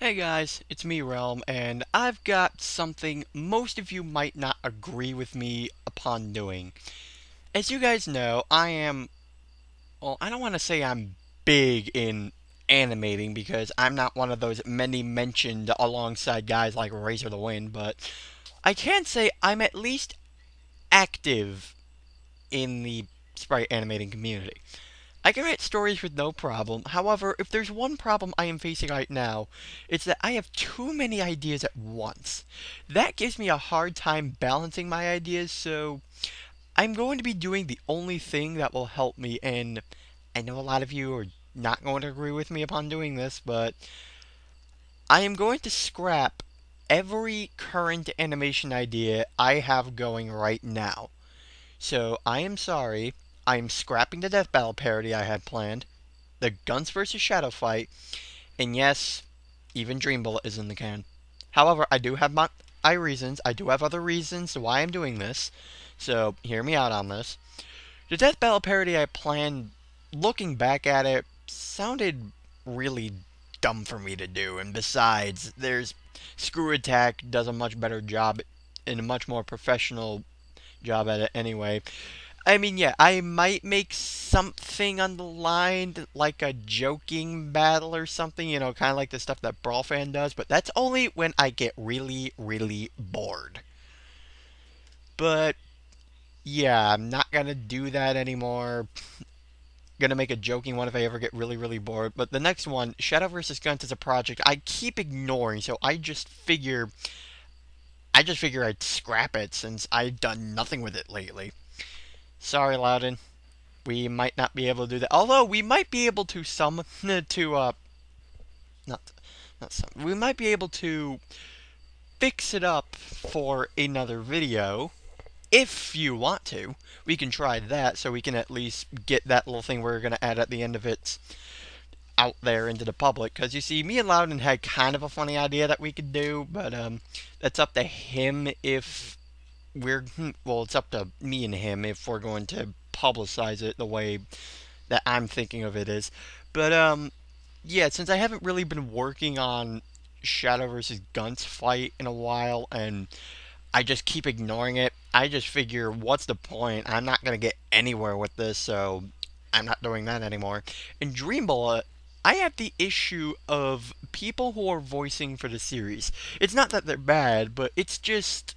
Hey guys, it's me Realm, and I've got something most of you might not agree with me upon doing. As you guys know, I don't want to say I'm big in animating because I'm not one of those many mentioned alongside guys like Razor the Wind, but I can say I'm at least active in the sprite animating community. I can write stories with no problem. However, if there's one problem I am facing right now, it's that I have too many ideas at once. That gives me a hard time balancing my ideas, so I'm going to be doing the only thing that will help me, and I know a lot of you are not going to agree with me upon doing this, but I am going to scrap every current animation idea I have going right now. So I am sorry, I am scrapping the Death Battle parody I had planned, the Guns vs. Shadow fight, and yes, even Dream Bullet is in the can. However, I do have my reasons. I do have other reasons why I'm doing this, so hear me out on this. The Death Battle parody I planned, looking back at it, sounded really dumb for me to do, and besides, there's Screw Attack does a much better job and a much more professional job at it anyway. I mean, yeah, I might make something on the line, like a joking battle or something, kind of like the stuff that Brawl Fan does, but that's only when I get really, really bored. But, yeah, I'm not gonna do that anymore. Gonna make a joking one if I ever get really, really bored. But the next one, Shadow vs. Guns, is a project I keep ignoring, so I just figure I'd scrap it since I've done nothing with it lately. Sorry, Loudon. We might not be able to do that. Although we might be able to not not some. We might be able to fix it up for another video if you want to. We can try that so we can at least get that little thing we're going to add at the end of it out there into the public. Because you see, me and Loudon had kind of a funny idea that we could do, but that's up to him if it's up to me and him if we're going to publicize it the way that I'm thinking of it is. But yeah, since I haven't really been working on Shadow versus Guns fight in a while, and I just keep ignoring it, I just figure, what's the point? I'm not gonna get anywhere with this, so I'm not doing that anymore. In Dream Bullet, I have the issue of people who are voicing for the series. It's not that they're bad, but it's just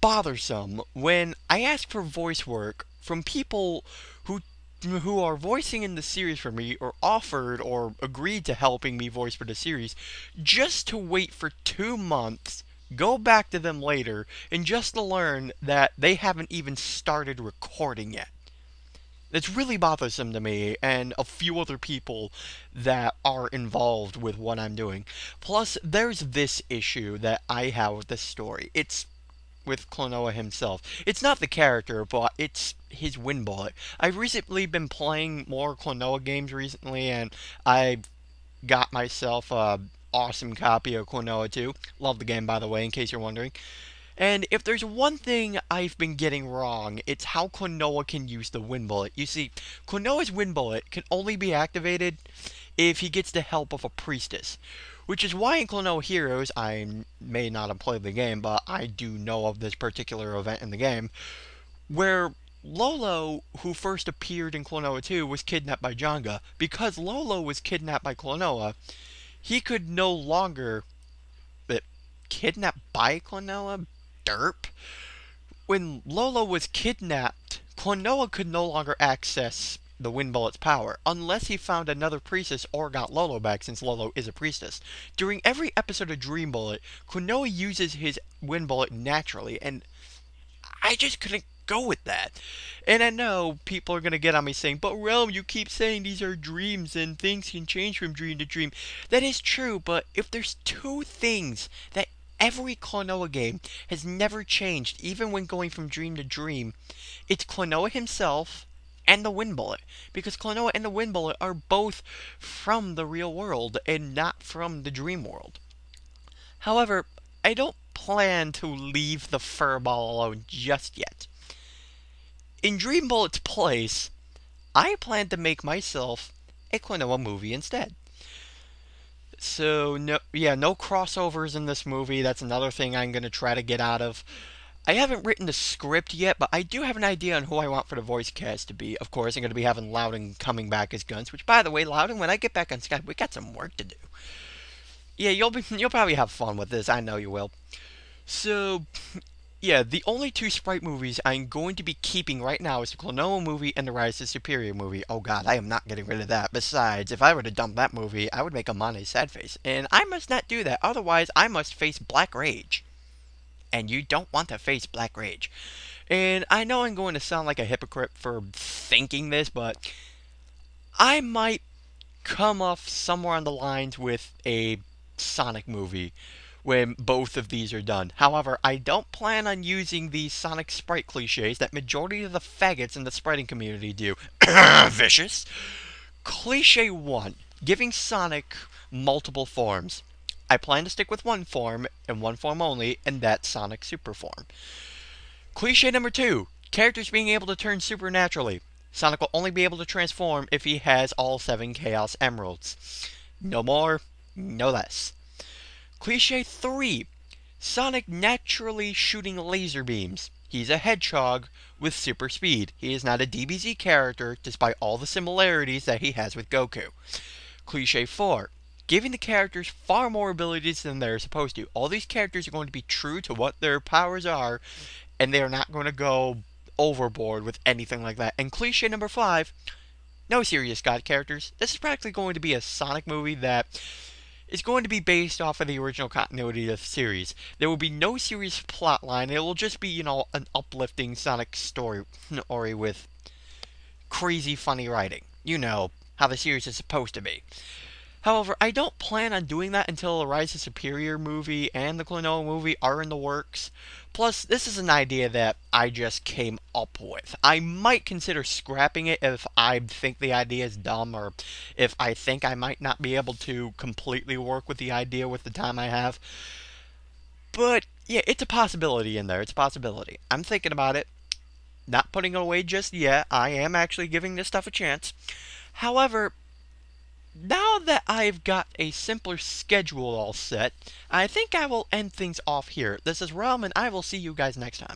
bothersome when I ask for voice work from people who who are voicing in the series for me or offered or agreed to helping me voice for the series just to wait for 2 months, go back to them later, and just to learn that they haven't even started recording yet. It's really bothersome to me and a few other people that are involved with what I'm doing. Plus, there's this issue that I have with this story. It's with Klonoa himself. It's not the character, but it's his wind bullet. I've recently been playing more Klonoa games recently, and I got myself a awesome copy of Klonoa 2. Love the game, by the way, in case you're wondering. And if there's one thing I've been getting wrong, it's how Klonoa can use the wind bullet. You see, Klonoa's wind bullet can only be activated if he gets the help of a priestess. Which is why in Klonoa Heroes, I may not have played the game, but I do know of this particular event in the game, where Lolo, who first appeared in Klonoa 2, was kidnapped by Jonga. Because Lolo was kidnapped by Klonoa, he could no longer... But kidnapped by Klonoa? Derp? When Lolo was kidnapped, Klonoa could no longer access the Wind Bullet's power, unless he found another priestess or got Lolo back, since Lolo is a priestess. During every episode of Dream Bullet, Klonoa uses his Wind Bullet naturally, and I just couldn't go with that. And I know people are going to get on me saying, but Realm, you keep saying these are dreams and things can change from dream to dream. That is true, but if there's two things that every Klonoa game has never changed, even when going from dream to dream, it's Klonoa himself and the Wind Bullet. Because Klonoa and the Wind Bullet are both from the real world and not from the dream world. However, I don't plan to leave the furball alone just yet. In Dream Bullet's place, I plan to make myself a Klonoa movie instead. So no, yeah, no crossovers in this movie. That's another thing I'm gonna try to get out of. I haven't written the script yet, but I do have an idea on who I want for the voice cast to be. Of course, I'm gonna be having Loudon coming back as Guns. Which, by the way, Loudon, when I get back on Skype, we got some work to do. Yeah, you'll probably have fun with this. I know you will. So yeah, the only two Sprite movies I'm going to be keeping right now is the Klonoa movie and the Rise to Superior movie. Oh god, I am not getting rid of that. Besides, if I were to dump that movie, I would make Amane sad face. And I must not do that, otherwise I must face Black Rage. And you don't want to face Black Rage. And I know I'm going to sound like a hypocrite for thinking this, but I might come off somewhere on the lines with a Sonic movie when both of these are done. However, I don't plan on using these Sonic Sprite cliches that majority of the faggots in the spriting community do. Vicious. Cliche 1. Giving Sonic multiple forms. I plan to stick with one form, and one form only, and that's Sonic Super Form. Cliche number 2. Characters being able to turn supernaturally. Sonic will only be able to transform if he has all 7 Chaos Emeralds. No more, no less. Cliche 3. Sonic naturally shooting laser beams. He's a hedgehog with super speed. He is not a DBZ character despite all the similarities that he has with Goku. Cliche 4. Giving the characters far more abilities than they're supposed to. All these characters are going to be true to what their powers are, and they are not going to go overboard with anything like that. And cliche number 5. No serious god characters. This is practically going to be a Sonic movie that is going to be based off of the original continuity of the series. There will be no serious plot line. It will just be, an uplifting Sonic story with crazy funny writing. You know how the series is supposed to be. However, I don't plan on doing that until the Rise of Superior movie and the Klonoa movie are in the works. Plus, this is an idea that I just came up with. I might consider scrapping it if I think the idea is dumb, or if I think I might not be able to completely work with the idea with the time I have. But, yeah, it's a possibility in there. It's a possibility. I'm thinking about it. Not putting it away just yet. I am actually giving this stuff a chance. However, now that I've got a simpler schedule all set, I think I will end things off here. This is Realm, and I will see you guys next time.